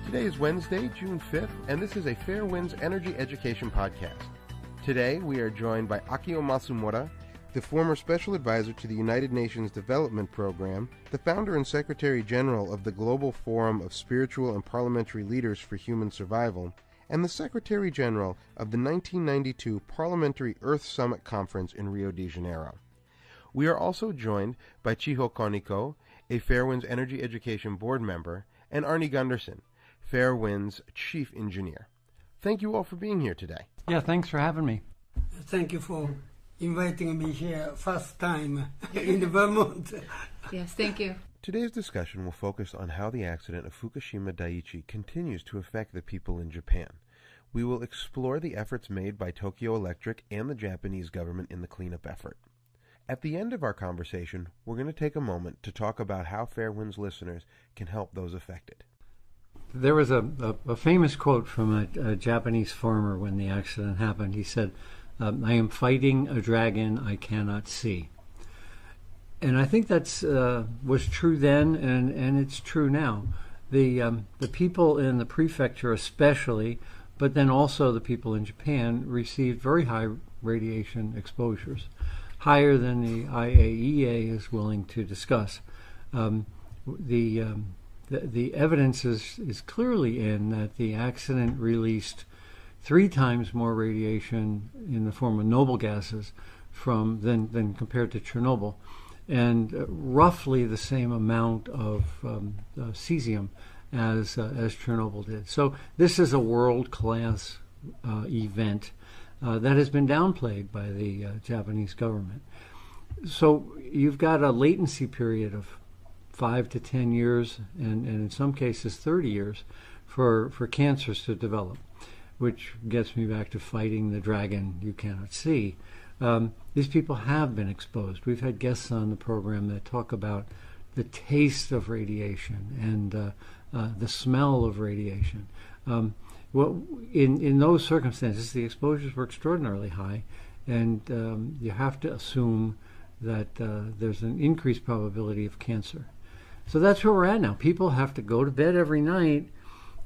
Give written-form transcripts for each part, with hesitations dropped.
Today is Wednesday, June 5th, and this is a Fairewinds Energy Education Podcast. Today we are joined by Akio Matsumura, the former Special Advisor to the United Nations Development Program, the founder and Secretary General of the Global Forum of Spiritual and Parliamentary Leaders for Human Survival, and the Secretary General of the 1992 Parliamentary Earth Summit Conference in Rio de Janeiro. We are also joined by Chiho Kaneko, a Fairewinds Energy Education Board member, and Arnie Gundersen, Fairewinds Chief Engineer. Thank you all for being here today. Yeah, thanks for having me. Thank you for inviting me here first time in Vermont. Yes, thank you. Today's discussion will focus on how the accident of Fukushima Daiichi continues to affect the people in Japan. We will explore the efforts made by Tokyo Electric and the Japanese government in the cleanup effort. At the end of our conversation, we're going to take a moment to talk about how Fairewinds listeners can help those affected. There was a famous quote from a Japanese farmer when the accident happened. He said, I am fighting a dragon I cannot see. And I think that's was true then, and it's true now. The people in the prefecture especially, but then also the people in Japan, received very high radiation exposures, higher than the IAEA is willing to discuss. The evidence is clearly in that the accident released 3 times more radiation in the form of noble gases than compared to Chernobyl, and roughly the same amount of cesium as Chernobyl did. So this is a world-class event that has been downplayed by the Japanese government. So you've got a latency period of 5 to 10 years, and in some cases 30 years, for cancers to develop, which gets me back to fighting the dragon you cannot see. These people have been exposed. We've had guests on the program that talk about the taste of radiation and the smell of radiation. In those circumstances, the exposures were extraordinarily high, and you have to assume that there's an increased probability of cancer. So that's where we're at now. People have to go to bed every night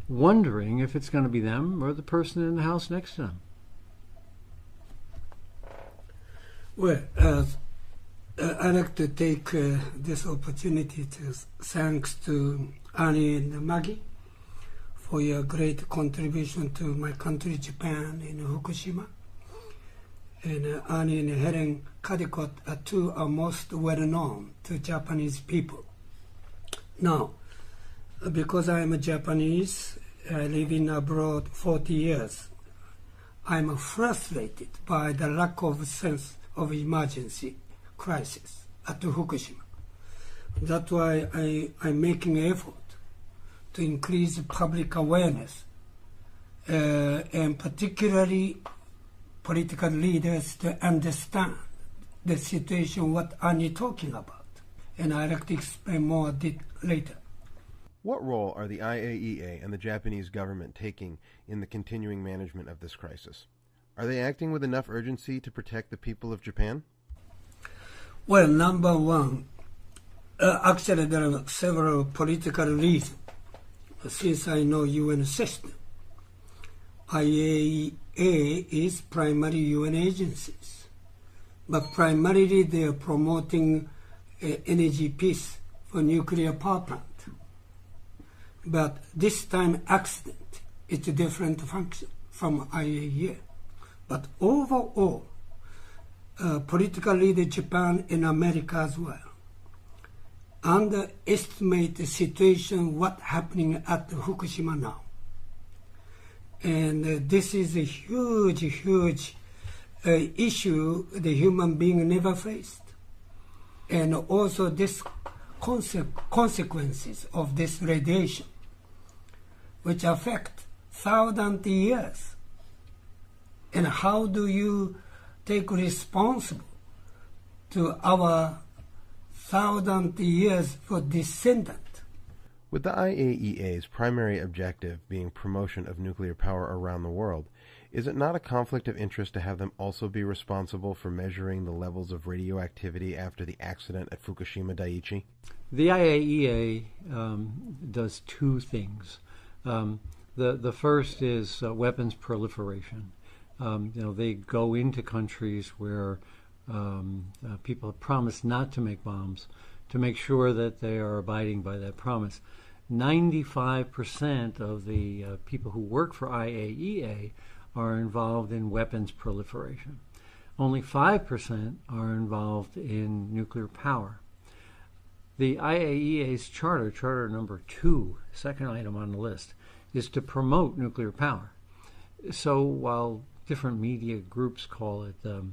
wondering if it's going to be them or the person in the house next to them. Well, I'd like to take this opportunity to thanks to Arnie and Maggie for your great contribution to my country, Japan, in Fukushima. And Arnie and Helen Caldicott are two are most well-known to Japanese people. Now, because I am a Japanese, I live in abroad 40 years, I'm frustrated by the lack of sense of emergency crisis at Fukushima. That's why I'm making an effort to increase public awareness, and particularly political leaders to understand the situation what Arnie talking about. And I'd like to explain more later. What role are the IAEA and the Japanese government taking in the continuing management of this crisis? Are they acting with enough urgency to protect the people of Japan? Well, number one, actually there are several political reasons. Since I know UN system, IAEA is primarily UN agencies, but primarily they are promoting energy peace for nuclear power plant. But this time accident is a different function from IAEA. But overall, political leader Japan and America as well underestimate the situation what happening at Fukushima now. And this is a huge issue the human being never faced. And also this consequences of this radiation, which affect thousands of years. And how do you take responsible to our thousands of years for descendant? With the IAEA's primary objective being promotion of nuclear power around the world, is it not a conflict of interest to have them also be responsible for measuring the levels of radioactivity after the accident at Fukushima Daiichi? The IAEA does 2 things. The first is weapons proliferation. They go into countries where people have promised not to make bombs to make sure that they are abiding by that promise. 95% of the people who work for IAEA are involved in weapons proliferation. Only 5% are involved in nuclear power. The IAEA's charter number 2, second item on the list, is to promote nuclear power. So while different media groups call it the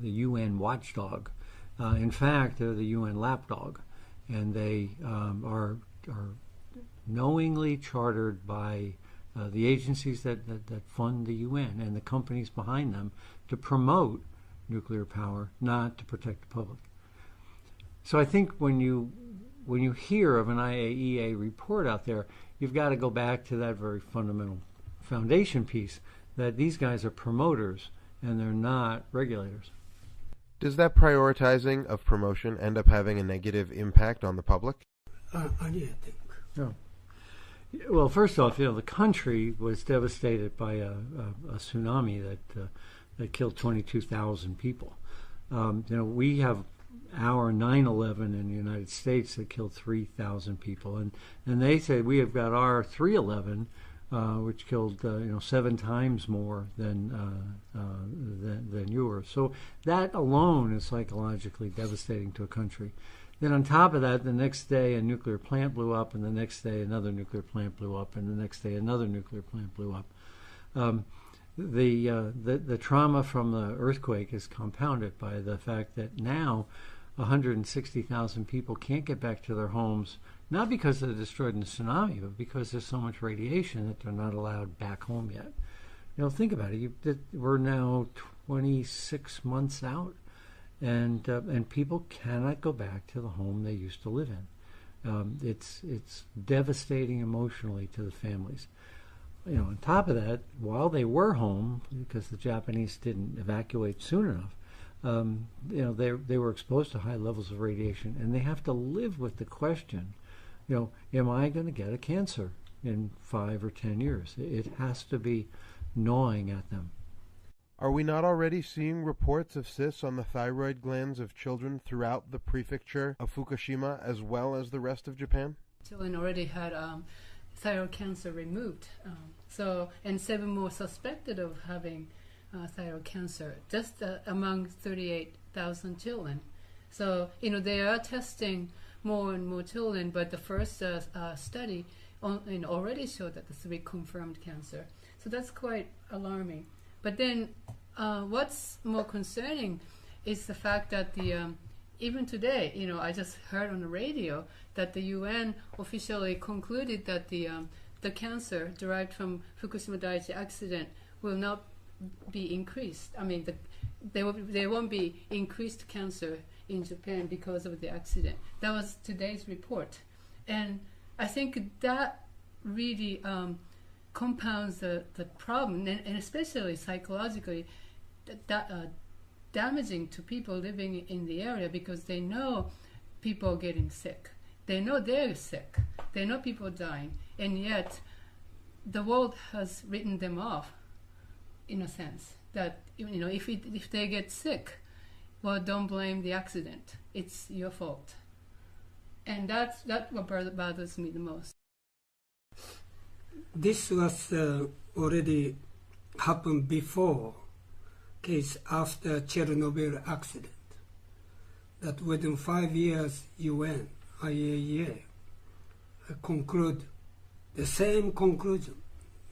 UN watchdog, in fact, they're the UN lapdog, and they are knowingly chartered by the agencies that fund the UN and the companies behind them to promote nuclear power, not to protect the public. So I think when you hear of an IAEA report out there, you've got to go back to that very fundamental foundation piece, that these guys are promoters and they're not regulators. Does that prioritizing of promotion end up having a negative impact on the public? I think. No. Well, first off, the country was devastated by a tsunami that killed 22,000 people. We have our 9/11 in the United States that killed 3,000 people, and they say we have got our 3/11, which killed 7 times more than yours. So that alone is psychologically devastating to a country. Then on top of that, the next day a nuclear plant blew up, and the next day another nuclear plant blew up, and the next day another nuclear plant blew up. The trauma from the earthquake is compounded by the fact that now 160,000 people can't get back to their homes, not because they're destroyed in the tsunami, but because there's so much radiation that they're not allowed back home yet. Think about it. We're now 26 months out, and people cannot go back to the home they used to live in. It's devastating emotionally to the families. On top of that, while they were home, because the Japanese didn't evacuate soon enough, they were exposed to high levels of radiation, and they have to live with the question, am I going to get a cancer in 5 or 10 years? It has to be gnawing at them. Are we not already seeing reports of cysts on the thyroid glands of children throughout the prefecture of Fukushima as well as the rest of Japan? Children already had thyroid cancer removed, and 7 more suspected of having thyroid cancer, just among 38,000 children. So, they are testing more and more children, but the first study already showed that the 3 confirmed cancer. So that's quite alarming. But then what's more concerning is the fact that even today, I just heard on the radio that the UN officially concluded that the cancer derived from Fukushima Daiichi accident will not be increased. I mean, there won't be increased cancer in Japan because of the accident. That was today's report. And I think that really compounds the problem, and especially psychologically damaging to people living in the area, because they know people are getting sick. They know they're sick. They know people are dying. And yet the world has written them off, in a sense, that if they get sick, well, don't blame the accident. It's your fault. And that's what bothers me the most. This was already happened before, case after Chernobyl accident, that within 5 years UN, IAEA, conclude the same conclusion,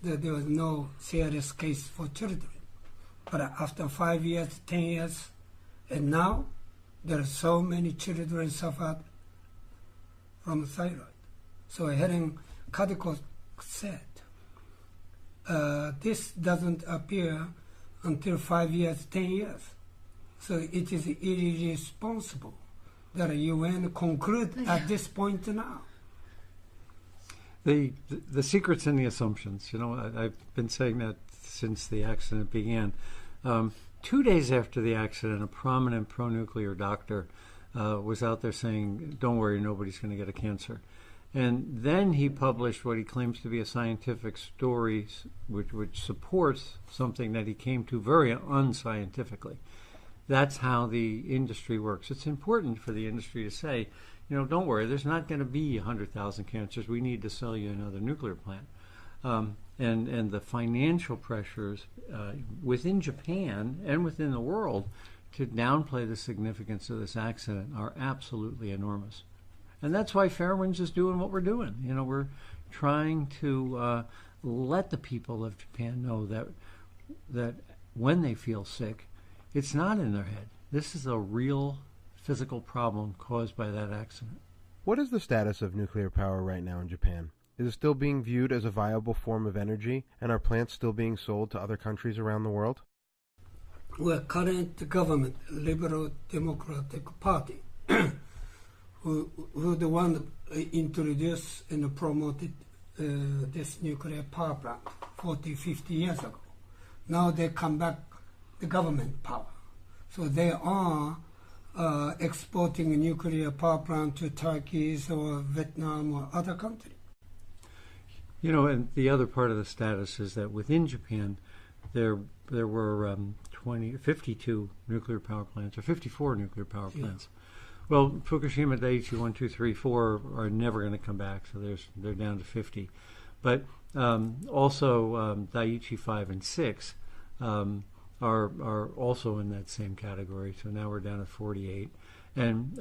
that there was no serious case for children. But after 5 years, 10 years, and now there are so many children suffered from thyroid. So Helen Kaneko said, this doesn't appear until 5 years, 10 years. So it is irresponsible that UN conclude at this point now. The secret's in the assumptions. I've been saying that since the accident began. 2 days after the accident, a prominent pro-nuclear doctor was out there saying, don't worry, nobody's going to get a cancer. And then he published what he claims to be a scientific story, which supports something that he came to very unscientifically. That's how the industry works. It's important for the industry to say, don't worry, there's not going to be 100,000 cancers. We need to sell you another nuclear plant. And the financial pressures within Japan and within the world to downplay the significance of this accident are absolutely enormous. And that's why Fairewinds is doing what we're doing. We're trying to let the people of Japan know that when they feel sick, it's not in their head. This is a real physical problem caused by that accident. What is the status of nuclear power right now in Japan? Is it still being viewed as a viable form of energy, and are plants still being sold to other countries around the world? Well, current government, Liberal Democratic Party, who the one introduced and promoted this nuclear power plant 40, 50 years ago. Now they come back the government power. So they are exporting a nuclear power plant to Turkey or Vietnam or other countries. And the other part of the status is that within Japan, there were 52 nuclear power plants, or 54 nuclear power plants. Well, Fukushima, Daiichi 1, 2, 3, 4 are never going to come back, so they're down to 50. But also Daiichi 5 and 6 are also in that same category, so now we're down to 48. And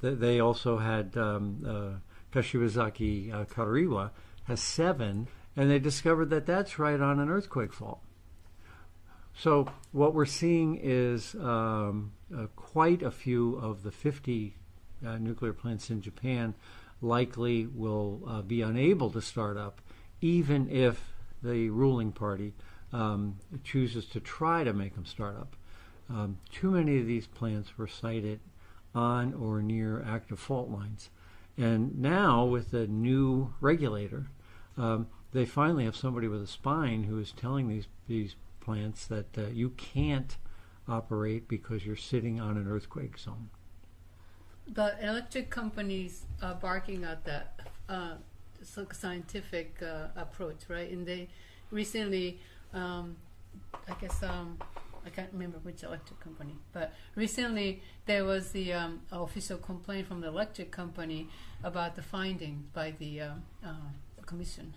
they also had Kashiwazaki Kariwa has 7, and they discovered that that's right on an earthquake fault. So what we're seeing is quite a few of the 50 nuclear plants in Japan likely will be unable to start up, even if the ruling party chooses to try to make them start up. Too many of these plants were sited on or near active fault lines. And now, with the new regulator, they finally have somebody with a spine who is telling these plants that you can't operate because you're sitting on an earthquake zone. The electric companies are barking at that scientific approach, right? And they recently, I can't remember which electric company, but recently there was the official complaint from the electric company about the finding by the commission.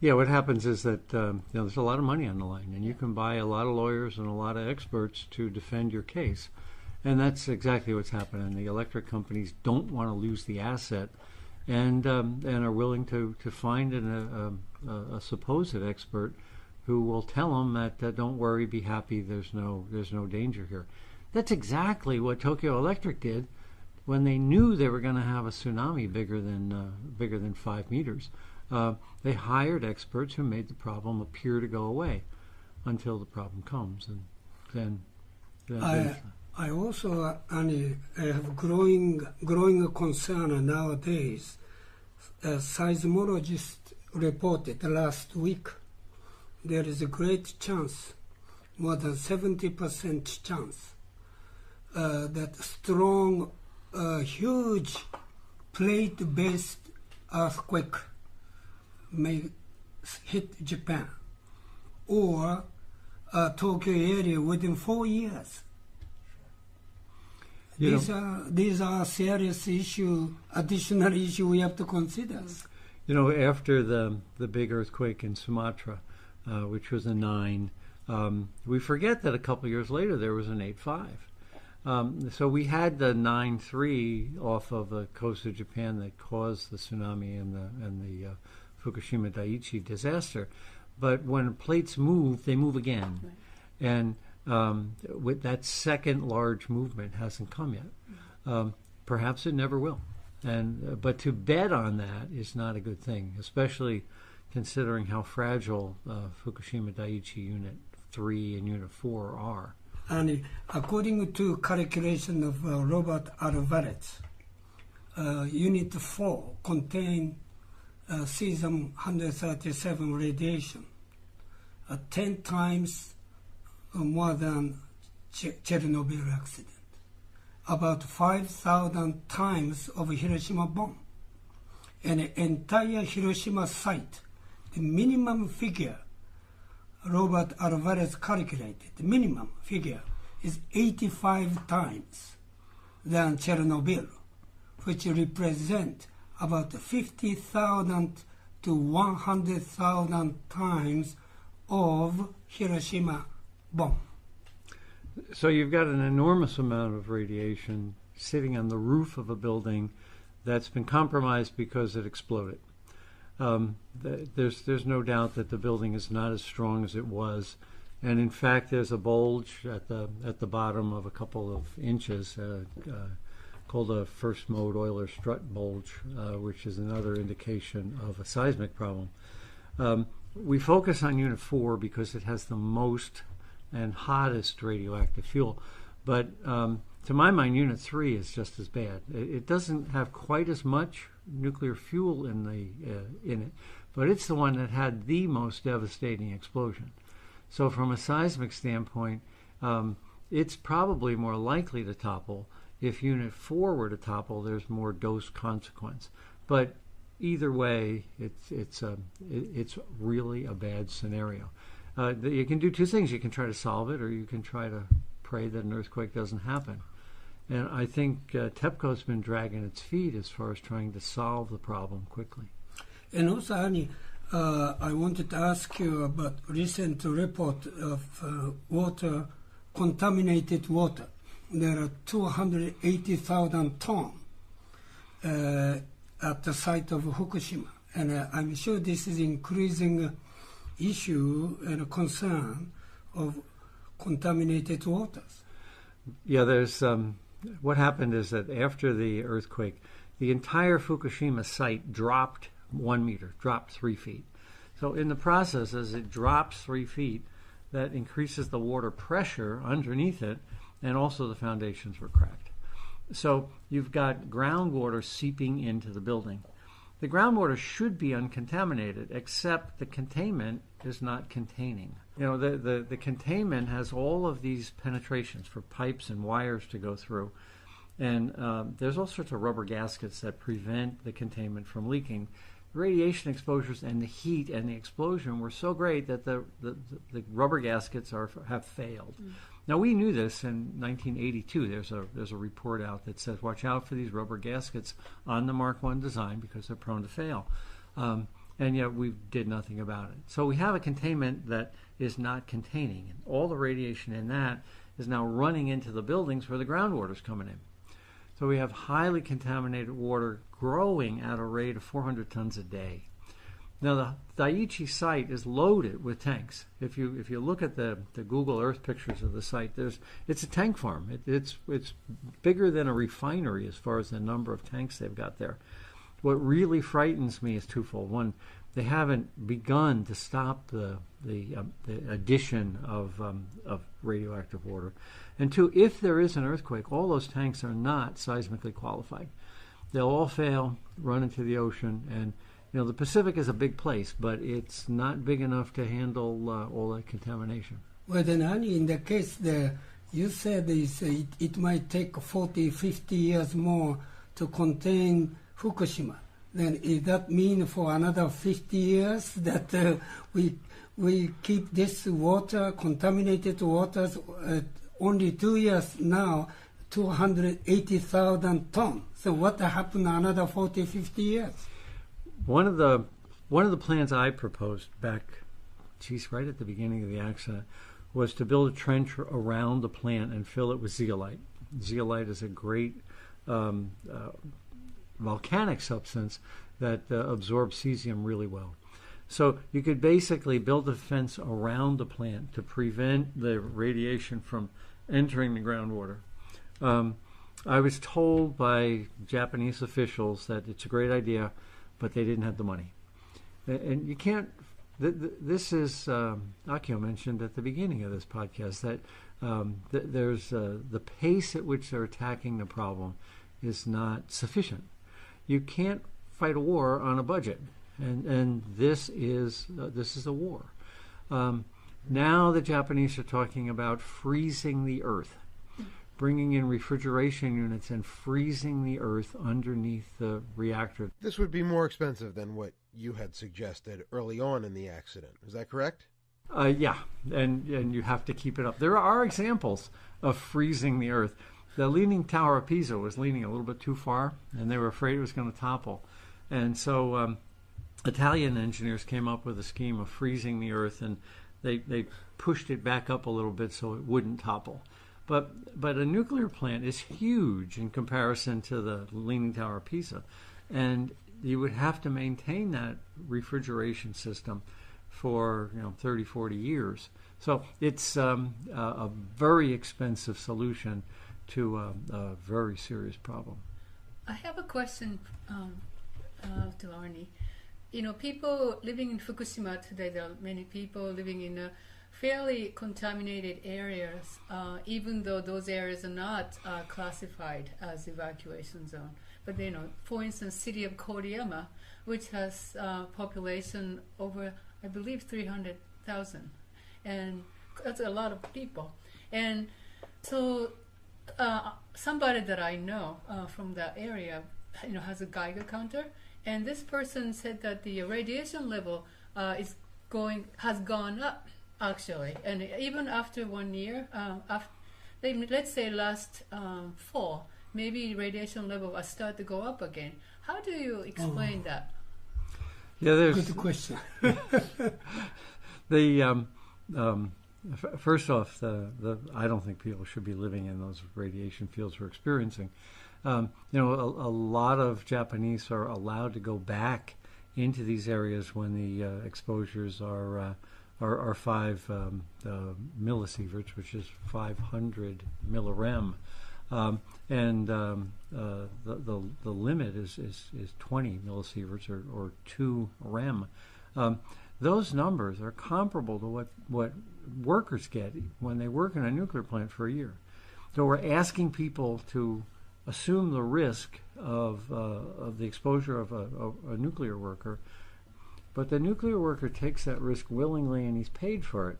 Yeah, what happens is that there's a lot of money on the line, and you can buy a lot of lawyers and a lot of experts to defend your case. And that's exactly what's happening. The electric companies don't want to lose the asset, and are willing to find a supposed expert who will tell them that don't worry, be happy, there's no danger here. That's exactly what Tokyo Electric did when they knew they were going to have a tsunami bigger than 5 meters. They hired experts who made the problem appear to go away until the problem comes, and then. I also, Annie, have growing concern nowadays. Seismologists reported last week there is a great chance, more than 70% chance, that strong, huge plate-based earthquake may hit Japan or Tokyo area within 4 years. These are serious issue, additional issue we have to consider. After the big earthquake in Sumatra, which was a 9, we forget that a couple years later there was an 8.5. So we had the 9.3 off of the coast of Japan that caused the tsunami and the Fukushima Daiichi disaster. But when plates move, they move again, right. And with that second large movement hasn't come yet. Perhaps it never will. But to bet on that is not a good thing, especially considering how fragile Fukushima Daiichi Unit 3 and Unit 4 are. And according to calculation of Robert Alvarez, Unit 4 contain cesium-137 radiation, 10 times more than Chernobyl accident, about 5,000 times of Hiroshima bomb. an entire Hiroshima site, the minimum figure Robert Alvarez calculated, the minimum figure is 85 times than Chernobyl, which represent about 50,000 to 100,000 times of Hiroshima bomb. So you've got an enormous amount of radiation sitting on the roof of a building that's been compromised because it exploded. There's no doubt that the building is not as strong as it was, and in fact there's a bulge at the bottom of a couple of inches called a first mode Euler strut bulge, which is another indication of a seismic problem. We focus on Unit 4 because it has the most and hottest radioactive fuel, but to my mind, Unit 3 is just as bad. It doesn't have quite as much nuclear fuel in it, but it's the one that had the most devastating explosion. So from a seismic standpoint, it's probably more likely to topple. If Unit 4 were to topple, there's more dose consequence. But either way, it's really a bad scenario. You can do two things. You can try to solve it, or you can try to pray that an earthquake doesn't happen. And I think TEPCO's been dragging its feet as far as trying to solve the problem quickly. And also, Arnie, I wanted to ask you about recent report of water, contaminated water. There are 280,000 tons at the site of Fukushima. And I'm sure this is increasing issue and concern of contaminated waters. Yeah, there's what happened is that after the earthquake, the entire Fukushima site dropped 1 meter, dropped 3 feet. So in the process, as it drops 3 feet, that increases the water pressure underneath it, and also the foundations were cracked. So you've got groundwater seeping into the building. The groundwater should be uncontaminated, except the containment is not containing. You know, the containment has all of these penetrations for pipes and wires to go through. And there's all sorts of rubber gaskets that prevent the containment from leaking. The radiation exposures and the heat and the explosion were so great that the rubber gaskets have failed. Mm. Now, we knew this in 1982. There's a report out that says, watch out for these rubber gaskets on the Mark I design because they're prone to fail. And yet we did nothing about it. So we have a containment that is not containing. And all the radiation in that is now running into the buildings where the groundwater is coming in. So we have highly contaminated water growing at a rate of 400 tons a day. Now, the Daiichi site is loaded with tanks. If you look at the Google Earth pictures of the site, it's a tank farm. It's bigger than a refinery as far as the number of tanks they've got there. What really frightens me is twofold. One, they haven't begun to stop the addition of radioactive water. And two, if there is an earthquake, all those tanks are not seismically qualified. They'll all fail, run into the ocean, and you know the Pacific is a big place, but it's not big enough to handle all that contamination. Well, then, Annie, in the case you said it might take 40, 50 years more to contain Fukushima. Then does that mean for another 50 years that we keep this water, contaminated waters, only 2 years now, 280,000 tons. So what happened another 40, 50 years? One of the plans I proposed back, right at the beginning of the accident, was to build a trench around the plant and fill it with zeolite. Zeolite is a great volcanic substance that absorbs cesium really well. So you could basically build a fence around the plant to prevent the radiation from entering the groundwater. I was told by Japanese officials that it's a great idea, but they didn't have the money. And you can't, this is, Akio mentioned at the beginning of this podcast, that there's the pace at which they're attacking the problem is not sufficient. You can't fight a war on a budget, and this is a war. Now the Japanese are talking about freezing the earth. bringing in refrigeration units and freezing the earth underneath the reactor. This would be more expensive than what you had suggested early on in the accident. Is that correct? Yeah, and you have to keep it up. There are examples of freezing the earth. The Leaning Tower of Pisa was leaning a little bit too far, and they were afraid it was going to topple. And so Italian engineers came up with a scheme of freezing the earth, and they pushed it back up a little bit so it wouldn't topple. But a nuclear plant is huge in comparison to the Leaning Tower of Pisa, and you would have to maintain that refrigeration system for 30, 40 years. So it's a very expensive solution to a very serious problem. I have a question to Arnie. People living in Fukushima today, there are many people living in fairly contaminated areas, even though those areas are not classified as evacuation zone. But for instance, city of Koriyama, which has population over, I believe, 300,000, and that's a lot of people. And so somebody that I know from that area, has a Geiger counter, and this person said that the radiation level has gone up actually, and even after 1 year, let's say last fall, maybe radiation level will start to go up again. How do you explain that? Yeah, there's good question. First off, I don't think people should be living in those radiation fields we're experiencing. A lot of Japanese are allowed to go back into these areas when the exposures are 5 millisieverts, which is 500 millirem, and the limit is 20 millisieverts or 2 rem. Those numbers are comparable to what workers get when they work in a nuclear plant for a year. So we're asking people to assume the risk of the exposure of a nuclear worker, but the nuclear worker takes that risk willingly and he's paid for it.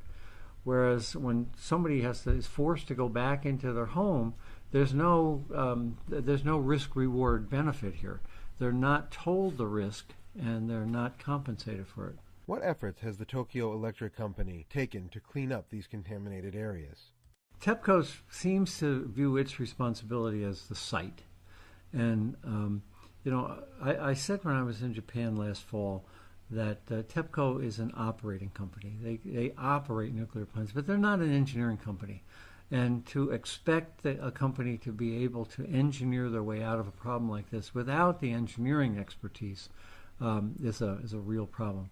Whereas when somebody is forced to go back into their home, there's no risk-reward benefit here. They're not told the risk and they're not compensated for it. What efforts has the Tokyo Electric Company taken to clean up these contaminated areas? TEPCO seems to view its responsibility as the site. And, I said when I was in Japan last fall that TEPCO is an operating company. They operate nuclear plants, but they're not an engineering company. And to expect a company to be able to engineer their way out of a problem like this without the engineering expertise is a real problem.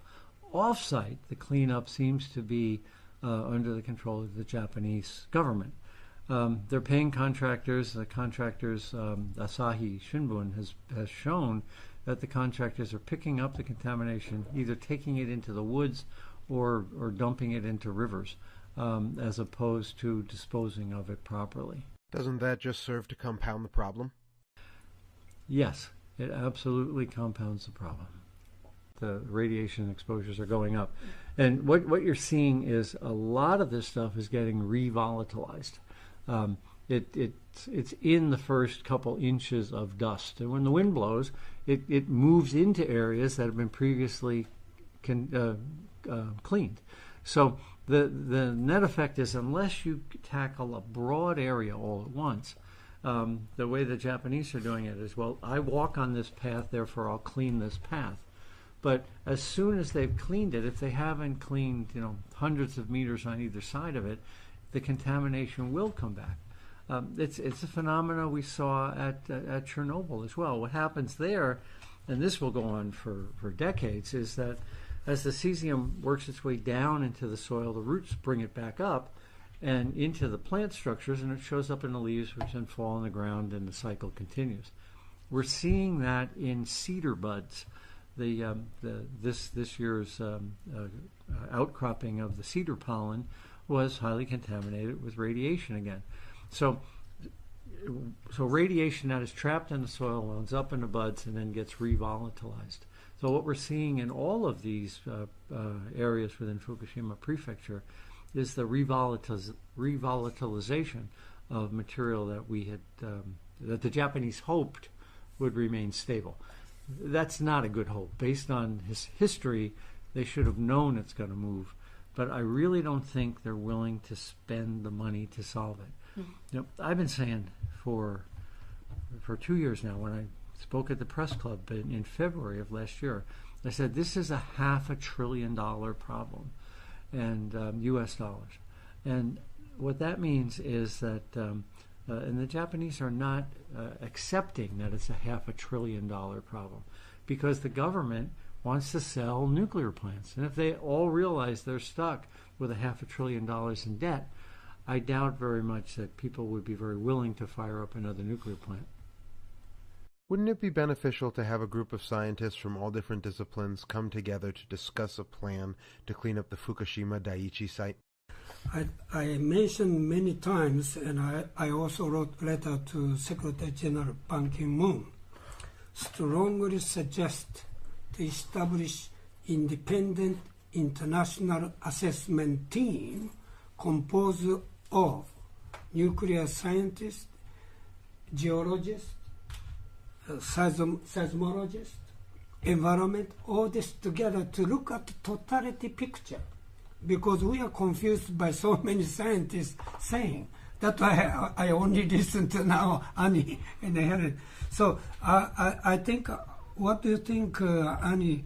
Off-site, the cleanup seems to be under the control of the Japanese government. They're paying contractors. The contractors, Asahi Shimbun, has shown that the contractors are picking up the contamination, either taking it into the woods or dumping it into rivers, as opposed to disposing of it properly. Doesn't that just serve to compound the problem? Yes, it absolutely compounds the problem. The radiation exposures are going up. And what you're seeing is a lot of this stuff is getting revolatilized. It's in the first couple inches of dust. And when the wind blows, it moves into areas that have been previously cleaned. So the net effect is, unless you tackle a broad area all at once, the way the Japanese are doing it is, well, I walk on this path, therefore I'll clean this path. But as soon as they've cleaned it, if they haven't cleaned, hundreds of meters on either side of it, the contamination will come back. It's a phenomena we saw at Chernobyl as well. What happens there, and this will go on for decades, is that as the cesium works its way down into the soil, the roots bring it back up and into the plant structures, and it shows up in the leaves, which then fall on the ground, and the cycle continues. We're seeing that in cedar buds. This year's outcropping of the cedar pollen was highly contaminated with radiation again. So radiation that is trapped in the soil ends up in the buds and then gets revolatilized. So what we're seeing in all of these areas within Fukushima Prefecture is the revolatilization of material that we had that the Japanese hoped would remain stable. That's not a good hope. Based on his history, they should have known it's going to move. But I really don't think they're willing to spend the money to solve it. Mm-hmm. You know, I've been saying for 2 years now, when I spoke at the press club in February of last year, I said this is a $500 billion problem, and U.S. dollars. And what that means is that, and the Japanese are not accepting that it's a $500 billion problem, because the government wants to sell nuclear plants. And if they all realize they're stuck with a $500 billion in debt, I doubt very much that people would be very willing to fire up another nuclear plant. Wouldn't it be beneficial to have a group of scientists from all different disciplines come together to discuss a plan to clean up the Fukushima Daiichi site? I mentioned many times, and I also wrote a letter to Secretary General Ban Ki-moon, strongly suggest to establish independent international assessment team composed of nuclear scientists, geologists, seismologists, environment, all this together to look at the totality picture, because we are confused by so many scientists saying. That's why I only listen to now Arnie and Helen. So I think, what do you think, Arnie,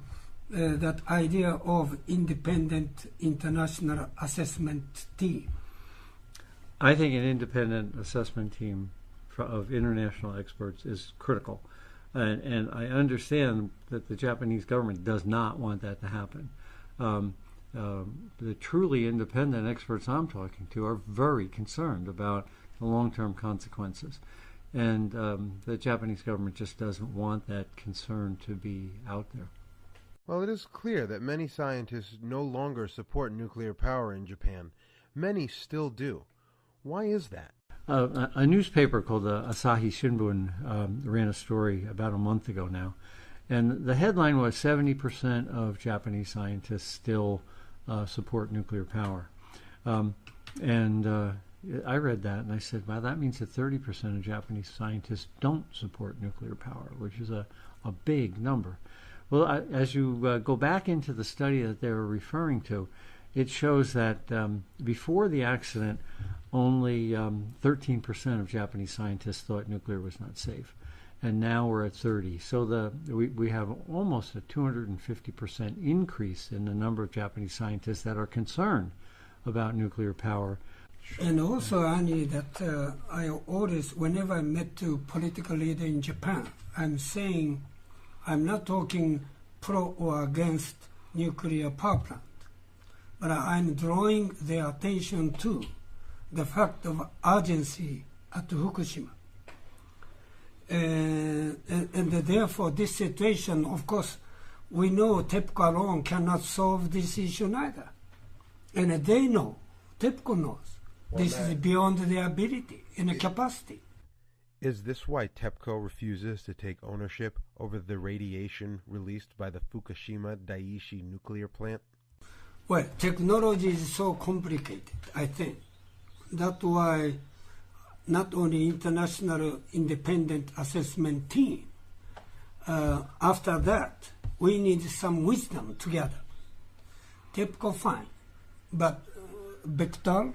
that idea of independent international assessment team? I think an independent assessment team of international experts is critical. And I understand that the Japanese government does not want that to happen. The truly independent experts I'm talking to are very concerned about the long-term consequences. And the Japanese government just doesn't want that concern to be out there. Well, it is clear that many scientists no longer support nuclear power in Japan. Many still do. Why is that? A newspaper called the Asahi Shimbun ran a story about a month ago now. And the headline was 70% of Japanese scientists still support nuclear power. I read that and I said, wow, that means that 30% of Japanese scientists don't support nuclear power, which is a big number. Well, as you go back into the study that they were referring to, it shows that before the accident, only 13% of Japanese scientists thought nuclear was not safe. And now we're at 30. So we have almost a 250% increase in the number of Japanese scientists that are concerned about nuclear power. And also, Arnie, that I always, whenever I met a political leader in Japan, I'm saying, I'm not talking pro or against nuclear power plant, but I'm drawing their attention to the fact of urgency at Fukushima. And therefore, this situation, of course, we know TEPCO alone cannot solve this issue neither. And they know, TEPCO knows, this is beyond their ability and capacity. Is this why TEPCO refuses to take ownership over the radiation released by the Fukushima Daiichi nuclear plant? Well, technology is so complicated, I think. That's why not only international independent assessment team, after that, we need some wisdom together. TEPCO fine, but Bechtel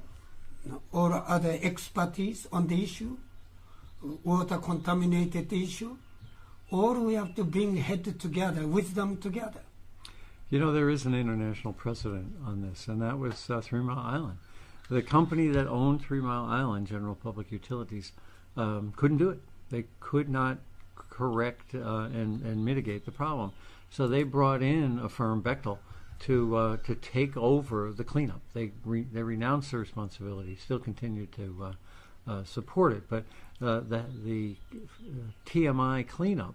or other expertise on the issue, water contaminated issue, or we have to bring head together, wisdom together. You know, there is an international precedent on this, and that was 3 Mile Island. The company that owned 3 Mile Island, General Public Utilities, couldn't do it. They could not correct and mitigate the problem. So they brought in a firm, Bechtel, to take over the cleanup. They renounced their responsibility, still continued to support it, but the TMI cleanup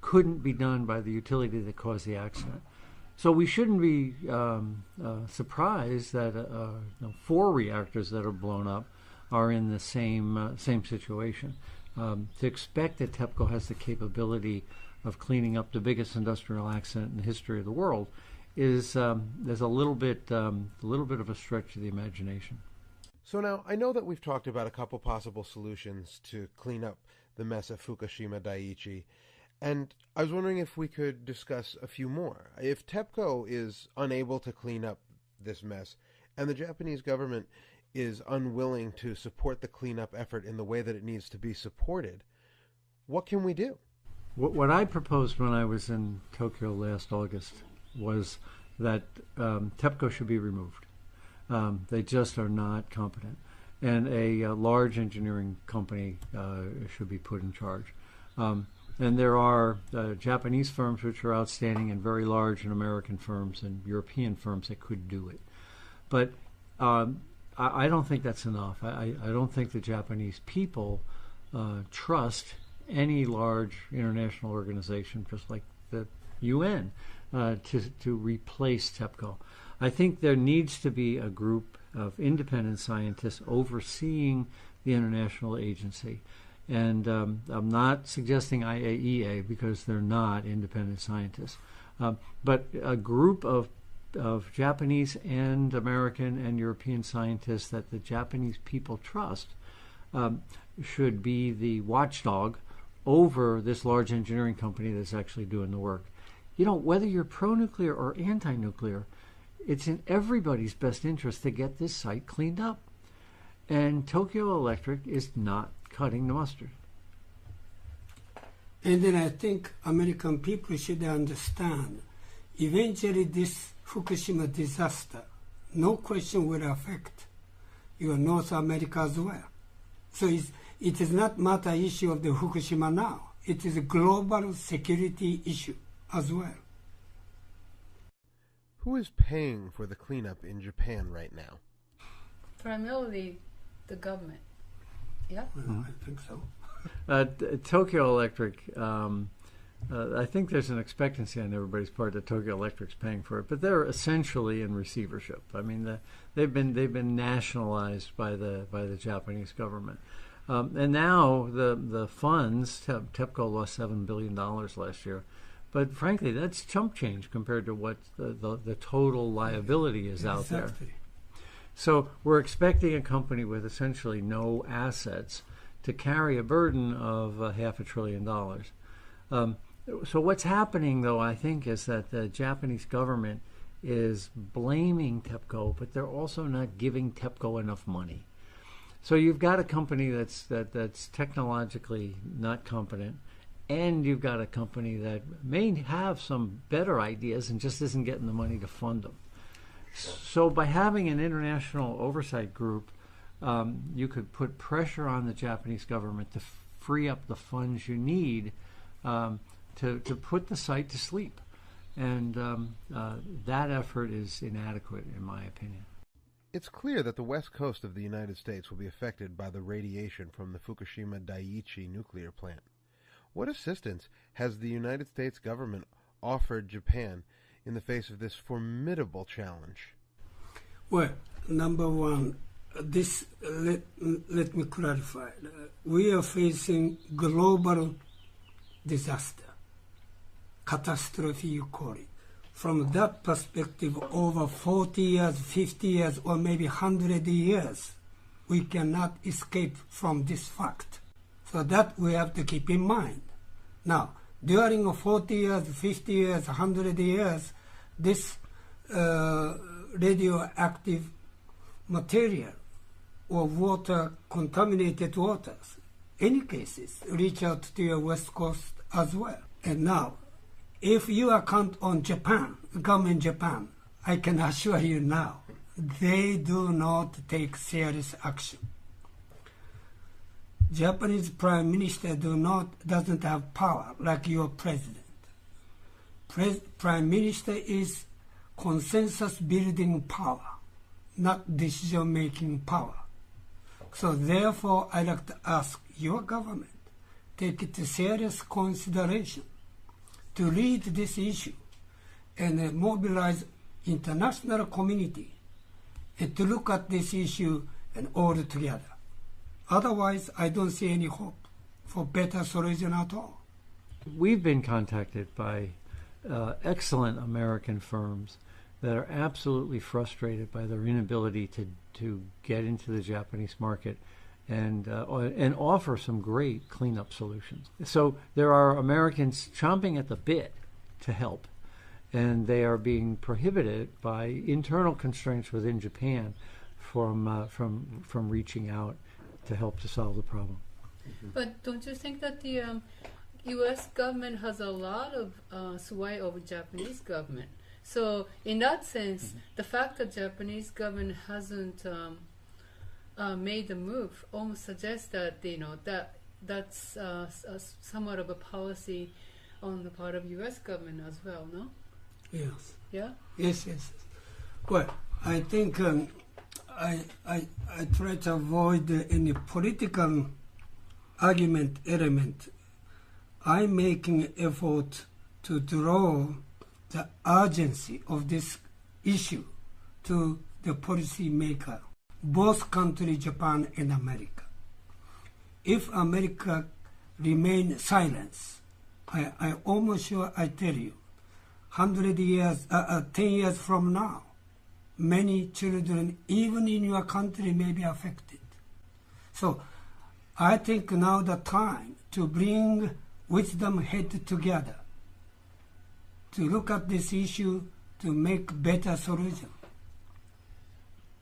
couldn't be done by the utility that caused the accident. So we shouldn't be surprised that 4 reactors that are blown up are in the same situation. To expect that TEPCO has the capability of cleaning up the biggest industrial accident in the history of the world is there's a little bit of a stretch of the imagination. So now, I know that we've talked about a couple possible solutions to clean up the mess at Fukushima Daiichi, and I was wondering if we could discuss a few more. If TEPCO is unable to clean up this mess, and the Japanese government is unwilling to support the cleanup effort in the way that it needs to be supported, what can we do? What I proposed when I was in Tokyo last August was that TEPCO should be removed. They just are not competent. And a large engineering company should be put in charge. And there are Japanese firms which are outstanding and very large, and American firms and European firms that could do it. But I don't think that's enough. I don't think the Japanese people trust any large international organization, just like the UN, to replace TEPCO. I think there needs to be a group of independent scientists overseeing the international agency. And I'm not suggesting IAEA because they're not independent scientists. But a group of Japanese and American and European scientists that the Japanese people trust should be the watchdog over this large engineering company that's actually doing the work. You know, whether you're pro-nuclear or anti-nuclear, it's in everybody's best interest to get this site cleaned up. And Tokyo Electric is not cutting the mustard. And then I think American people should understand, eventually this Fukushima disaster, no question, will affect your North America as well. So it is not matter issue of the Fukushima now. It is a global security issue as well. Who is paying for the cleanup in Japan right now? Primarily the government. Yeah? Well, I think so. Tokyo Electric, I think there's an expectancy on everybody's part that Tokyo Electric's paying for it, but they're essentially in receivership. I mean, they've been nationalized by the Japanese government, and now the funds. TEPCO lost $7 billion last year, but frankly, that's chump change compared to what the total liability is out there. So we're expecting a company with essentially no assets to carry a burden of $500 billion. So what's happening, though, I think, is that the Japanese government is blaming TEPCO, but they're also not giving TEPCO enough money. So you've got a company that's technologically not competent, and you've got a company that may have some better ideas and just isn't getting the money to fund them. So by having an international oversight group, you could put pressure on the Japanese government to free up the funds you need to put the site to sleep. And that effort is inadequate, in my opinion. It's clear that the west coast of the United States will be affected by the radiation from the Fukushima Daiichi nuclear plant. What assistance has the United States government offered Japan in the face of this formidable challenge? Well, number one, let me clarify. We are facing global disaster, catastrophe, you call it. From that perspective, over 40 years, 50 years, or maybe 100 years, we cannot escape from this fact. So that we have to keep in mind. Now, during 40 years, 50 years, 100 years, this radioactive material or water, contaminated waters, any cases, reach out to your west coast as well. And now, if you account on Japan, government Japan, I can assure you now, they do not take serious action. Japanese Prime Minister doesn't have power like your president. Prime Minister is consensus building power, not decision making power. So therefore, I'd like to ask your government, take it to serious consideration to lead this issue and mobilize international community and to look at this issue and all together. Otherwise, I don't see any hope for better solution at all. We've been contacted by excellent American firms that are absolutely frustrated by their inability to get into the Japanese market and offer some great cleanup solutions. So there are Americans chomping at the bit to help, and they are being prohibited by internal constraints within Japan from reaching out to help to solve the problem. But don't you think that the U.S. government has a lot of sway over Japanese government? So in that sense, the fact that Japanese government hasn't made the move almost suggests that that's somewhat of a policy on the part of U.S. government as well, no? Yes. Yeah. Yes. Well, I think I try to avoid any political argument element. I'm making effort to draw the urgency of this issue to the policy maker, both countries, Japan and America. If America remain silent, I almost sure I tell you, 10 years from now, many children, even in your country, may be affected. So I think now the time to bring wisdom head together, to look at this issue, to make better solution.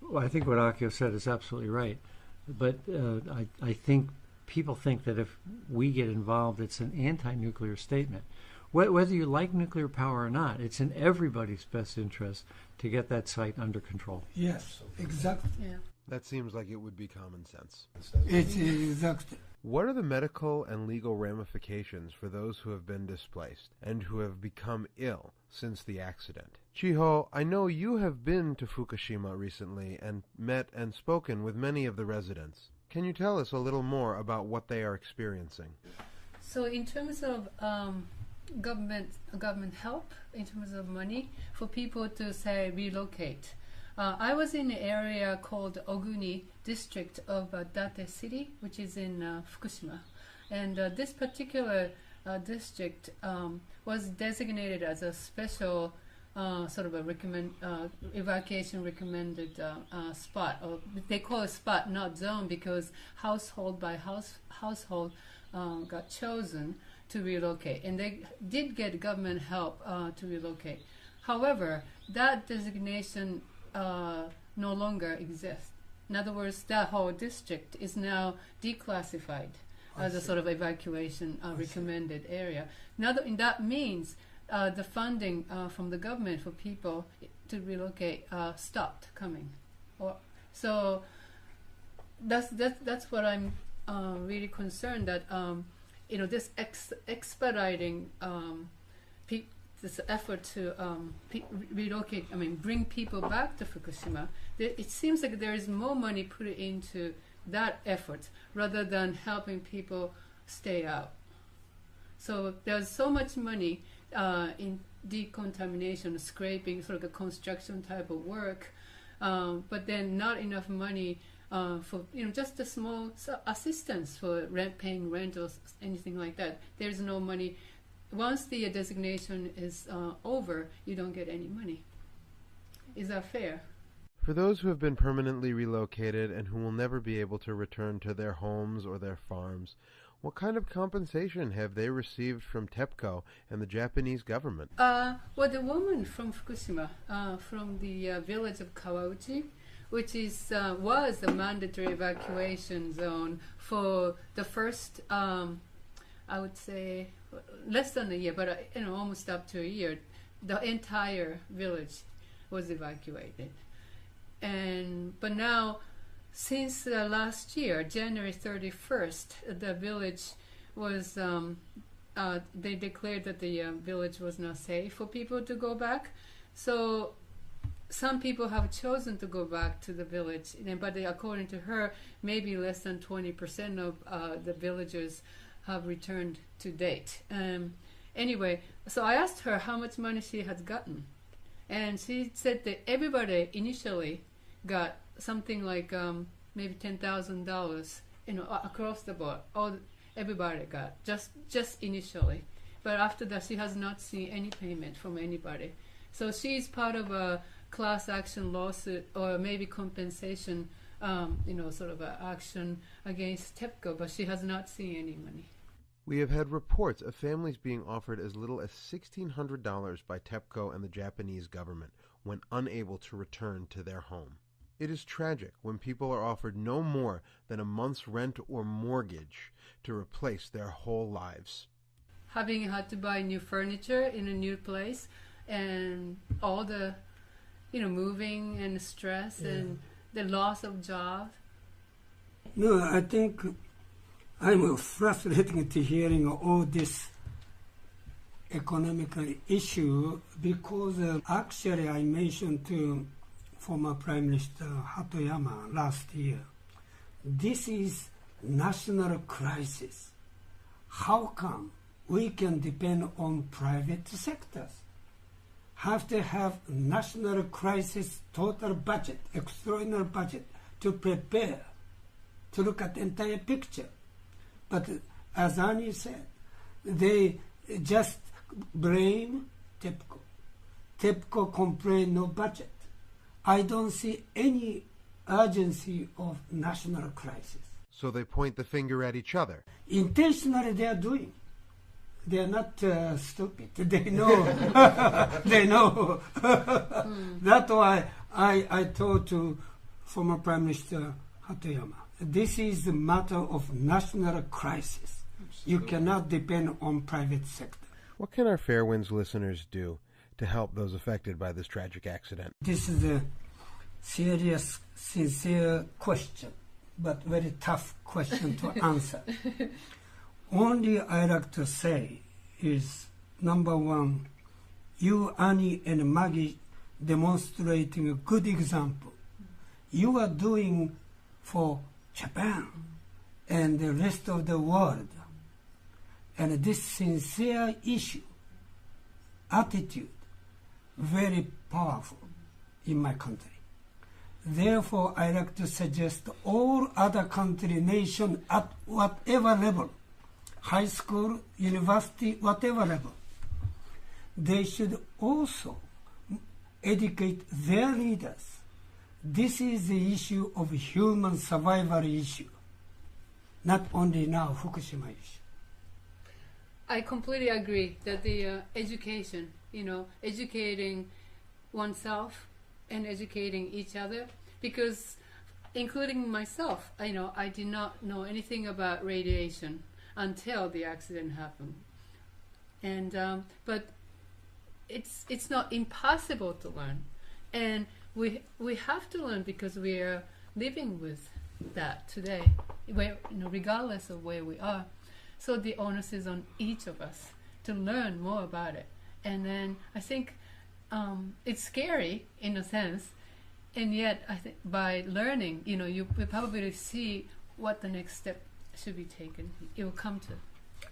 Well, I think what Akio said is absolutely right. But I think people think that if we get involved, it's an anti-nuclear statement. Whether you like nuclear power or not, it's in everybody's best interest to get that site under control. Yes, exactly. Yeah. That seems like it would be common sense. It's exactly. What are the medical and legal ramifications for those who have been displaced and who have become ill since the accident? Chiho, I know you have been to Fukushima recently and met and spoken with many of the residents. Can you tell us a little more about what they are experiencing? So in terms of government help, in terms of money for people to, say, relocate, I was in an area called Oguni district of Date City, which is in Fukushima. And this particular district was designated as a special sort of a evacuation recommended spot. Or they call it spot, not zone, because household by household got chosen to relocate. And they did get government help to relocate. However, that designation no longer exists. In other words, that whole district is now declassified as a sort of evacuation recommended area. Now, that means the funding from the government for people to relocate stopped coming. So that's what I'm really concerned that this expediting this effort to relocate, bring people back to Fukushima, it seems like there is more money put into that effort rather than helping people stay out. So there's so much money in decontamination, scraping, sort of a construction type of work, but then not enough money for just a small assistance for paying rent or anything like that. There's no money. Once the designation is over, you don't get any money. Is that fair? For those who have been permanently relocated and who will never be able to return to their homes or their farms, what kind of compensation have they received from TEPCO and the Japanese government? Well, the woman from Fukushima, from the village of Kawauchi, which was a mandatory evacuation zone for the first, I would say, less than a year, but almost up to a year, the entire village was evacuated. But now, since last year, January 31st, the village was, they declared that the village was not safe for people to go back. So some people have chosen to go back to the village, but according to her, maybe less than 20% of the villagers have returned to date. Anyway, so I asked her how much money she had gotten. And she said that everybody initially got something like maybe $10,000, across the board. Everybody got just initially, but after that she has not seen any payment from anybody. So she's part of a class action lawsuit or maybe compensation, sort of an action against TEPCO, but she has not seen any money. We have had reports of families being offered as little as $1,600 by TEPCO and the Japanese government when unable to return to their home. It is tragic when people are offered no more than a month's rent or mortgage to replace their whole lives. Having had to buy new furniture in a new place and all the, moving and stress and the loss of job. No, I think I'm frustrated to hearing all this economical issue because actually I mentioned to former Prime Minister Hatoyama last year, this is national crisis. How come we can depend on private sectors? Have to have national crisis total budget, extraordinary budget to prepare, to look at the entire picture. But as Arnie said, they just blame TEPCO. TEPCO complain no budget. I don't see any urgency of national crisis. So they point the finger at each other. Intentionally they are doing. They are not stupid. They know. They know. That's why I told to former Prime Minister Hatoyama, this is a matter of national crisis. Absolutely. You cannot depend on private sector. What can our Fairewinds listeners do to help those affected by this tragic accident? This is a serious, sincere question, but very tough question to answer. Only I like to say is, number one, you, Annie, and Maggie demonstrating a good example. You are doing for Japan and the rest of the world. And this sincere issue, attitude, very powerful in my country. Therefore, I like to suggest all other country, nation, at whatever level, high school, university, whatever level, they should also educate their leaders. This is the issue of human survival issue, not only now Fukushima issue. I completely agree that the education, educating oneself and educating each other, because including myself, I did not know anything about radiation until the accident happened. And but it's not impossible to learn, and we have to learn because we are living with that today, regardless of where we are. So the onus is on each of us to learn more about it. And then I think it's scary in a sense, and yet I think by learning, you will probably see what the next step should be taken. It will come to.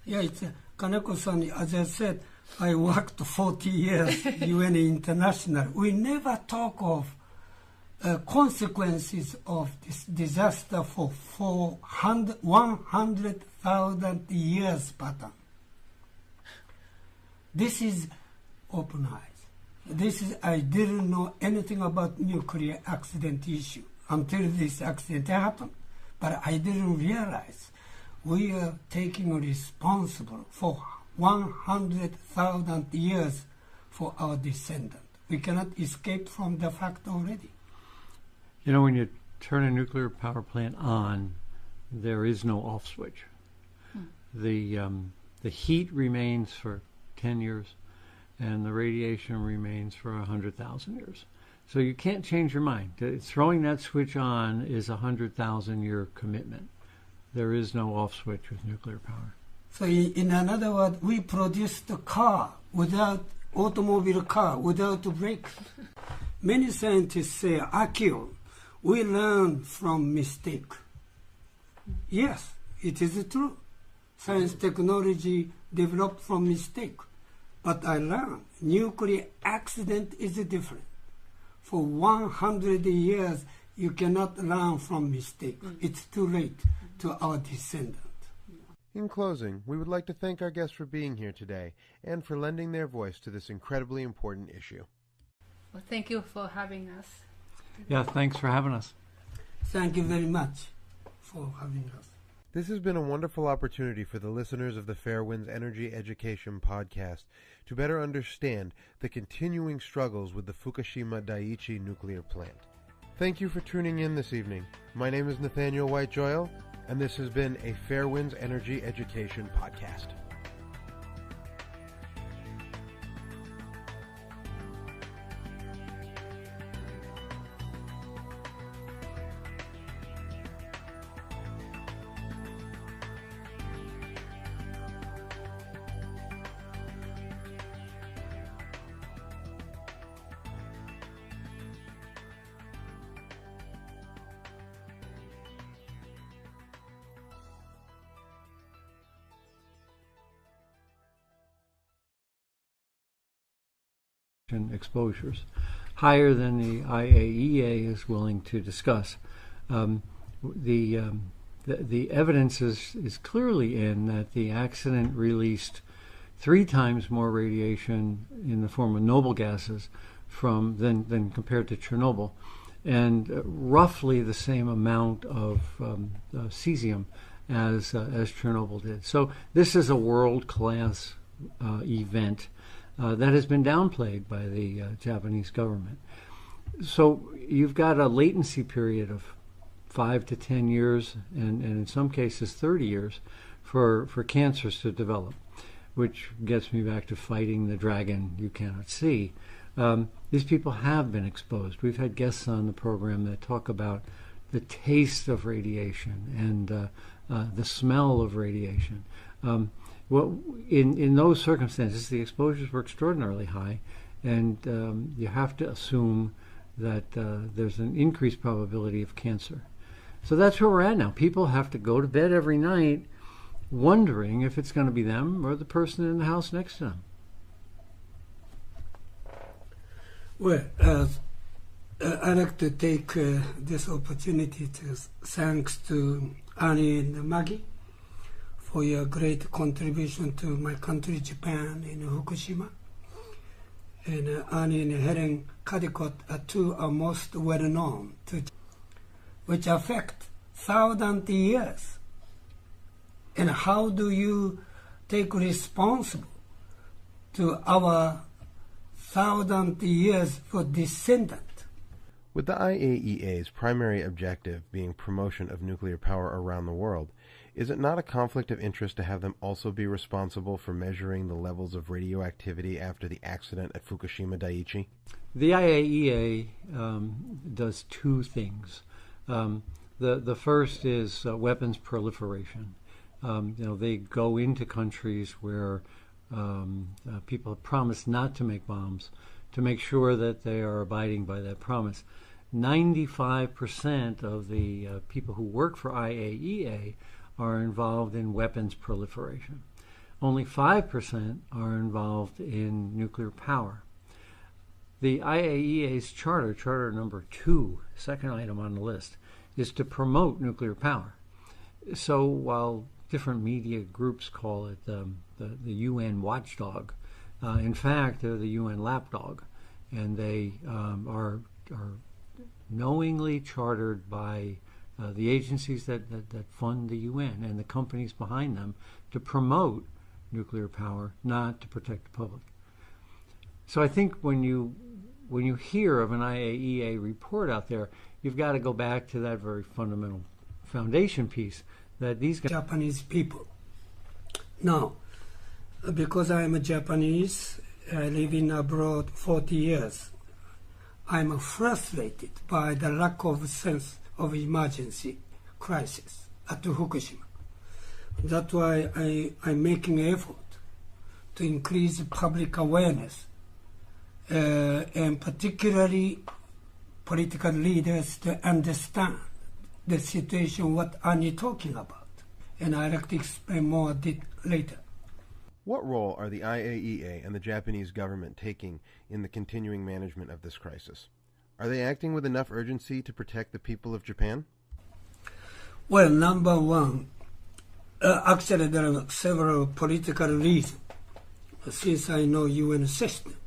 Yeah, it's Kaneko-san, as I said, I worked 40 years UN International. We never talk of consequences of this disaster for 100,000 years pattern. This is open eyes. I didn't know anything about nuclear accident issue until this accident happened. But I didn't realize we are taking responsible for 100,000 years for our descendants. We cannot escape from the fact already. When you turn a nuclear power plant on, there is no off switch. The heat remains for 10 years, and the radiation remains for 100,000 years. So you can't change your mind. Throwing that switch on is a 100,000-year commitment. There is no off switch with nuclear power. So in another word, we produced a car automobile car without a brake. Many scientists say, Akio, we learn from mistake. Yes, it is true. Science technology developed from mistake. But I learned nuclear accident is different. For 100 years, you cannot learn from mistake. It's too late to our descendants. In closing, we would like to thank our guests for being here today and for lending their voice to this incredibly important issue. Well, thank you for having us. Yeah, thanks for having us. Thank you very much for having us. This has been a wonderful opportunity for the listeners of the Fairewinds Energy Education Podcast to better understand the continuing struggles with the Fukushima Daiichi nuclear plant. Thank you for tuning in this evening. My name is Nathaniel White-Joyal, and this has been a Fairewinds Energy Education Podcast. Exposures higher than the IAEA is willing to discuss. The evidence is clearly in that the accident released 3 times more radiation in the form of noble gases than compared to Chernobyl, and roughly the same amount of cesium as Chernobyl did. So this is a world-class event that has been downplayed by the Japanese government. So you've got a latency period of 5 to 10 years, and in some cases 30 years, for cancers to develop, which gets me back to fighting the dragon you cannot see. These people have been exposed. We've had guests on the program that talk about the taste of radiation and the smell of radiation. Well, in those circumstances, the exposures were extraordinarily high, and you have to assume that there's an increased probability of cancer. So that's where we're at now. People have to go to bed every night wondering if it's going to be them or the person in the house next to them. Well, I'd like to take this opportunity to thanks to Arnie and Maggie for your great contribution to my country, Japan, in Fukushima. And Arnie and Helen Caldicott are 2 are most well-known, which affect thousands of years. And how do you take responsible to our thousands of years for descendant? With the IAEA's primary objective being promotion of nuclear power around the world, is it not a conflict of interest to have them also be responsible for measuring the levels of radioactivity after the accident at Fukushima Daiichi? The IAEA does 2 things. The first is weapons proliferation. They go into countries where people have promised not to make bombs to make sure that they are abiding by that promise. 95% of the people who work for IAEA are involved in weapons proliferation. Only 5% are involved in nuclear power. The IAEA's charter number 2, second item on the list, is to promote nuclear power. So while different media groups call it the UN watchdog, in fact, they're the UN lapdog, and they are knowingly chartered by the agencies that fund the UN and the companies behind them to promote nuclear power, not to protect the public. So I think when you hear of an IAEA report out there, you've got to go back to that very fundamental foundation piece that these guys... Japanese people. Now, because I am a Japanese, I live in abroad 40 years, I'm frustrated by the lack of sense of emergency crisis at Fukushima. That's why I'm making an effort to increase public awareness, and particularly political leaders to understand the situation, what Arnie talking about. And I'd like to explain more later. What role are the IAEA and the Japanese government taking in the continuing management of this crisis? Are they acting with enough urgency to protect the people of Japan? Well, number one, actually there are several political reasons. Since I know UN system,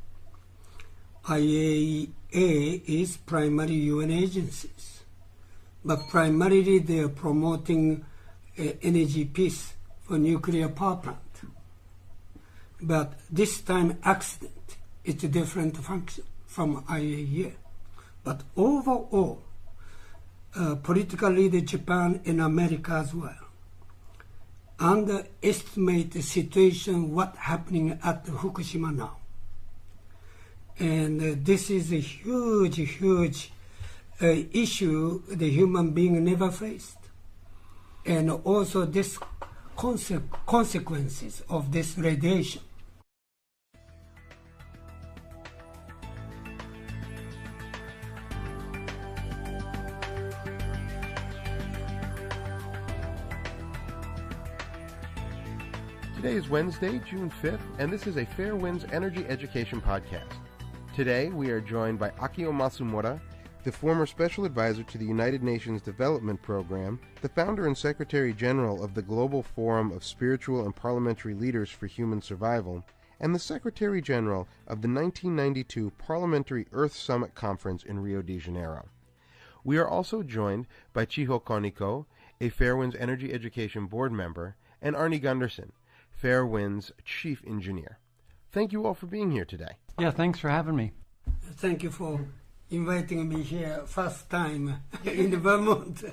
IAEA is primarily UN agencies, but primarily they are promoting energy peace for nuclear power plant. But this time accident, it's a different function from IAEA. But overall, political leader Japan and America as well underestimate the situation, what's happening at Fukushima now. And this is a huge issue the human being never faced. And also this consequences of this radiation. Today is Wednesday, June 5th, and this is a Fairewinds Energy Education Podcast. Today we are joined by Akio Matsumura, the former Special Advisor to the United Nations Development Program, the founder and Secretary General of the Global Forum of Spiritual and Parliamentary Leaders for Human Survival, and the Secretary General of the 1992 Parliamentary Earth Summit Conference in Rio de Janeiro. We are also joined by Chiho Kaneko, a Fairewinds Energy Education Board member, and Arnie Gundersen, Fairewinds Chief Engineer. Thank you all for being here today. Yeah, thanks for having me. Thank you for inviting me here first time in Vermont.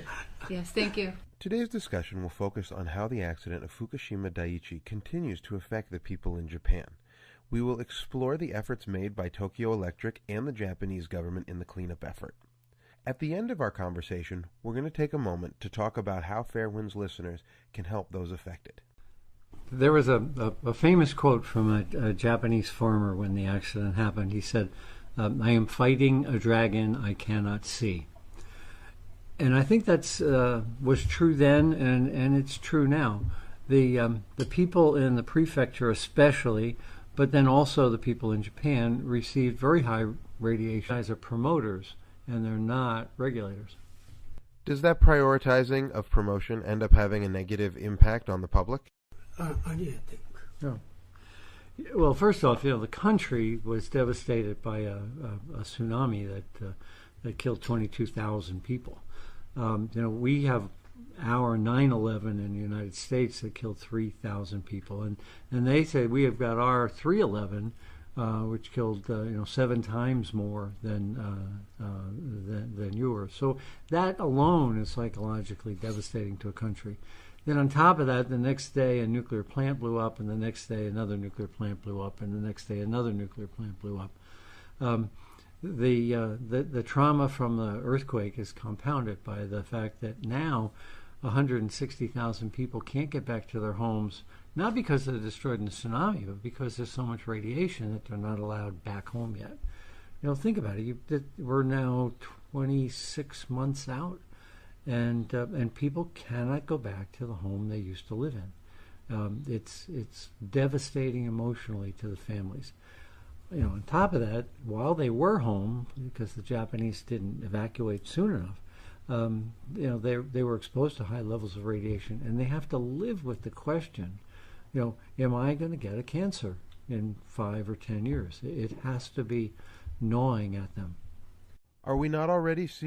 Yes, thank you. Today's discussion will focus on how the accident of Fukushima Daiichi continues to affect the people in Japan. We will explore the efforts made by Tokyo Electric and the Japanese government in the cleanup effort. At the end of our conversation, we're going to take a moment to talk about how Fairewinds listeners can help those affected. There was a famous quote from a Japanese farmer when the accident happened. He said, I am fighting a dragon I cannot see. And I think that's was true then, and it's true now. The people in the prefecture especially, but then also the people in Japan, received very high radiation as promoters, and they're not regulators. Does that prioritizing of promotion end up having a negative impact on the public? I think. No. Well, first off, the country was devastated by a tsunami that killed 22,000 people. We have our 9/11 in the United States that killed 3,000 people, and they say we have got our 3/11, which killed 7 times more than yours. So that alone is psychologically devastating to a country. Then on top of that, the next day a nuclear plant blew up, and the next day another nuclear plant blew up, and the next day another nuclear plant blew up. The trauma from the earthquake is compounded by the fact that now 160,000 people can't get back to their homes, not because they're destroyed in the tsunami, but because there's so much radiation that they're not allowed back home yet. Think about it. We're now 26 months out. And people cannot go back to the home they used to live in. It's devastating emotionally to the families. On top of that, while they were home, because the Japanese didn't evacuate soon enough, they were exposed to high levels of radiation, and they have to live with the question, am I going to get a cancer in 5 or 10 years? It has to be gnawing at them. Are we not already seeing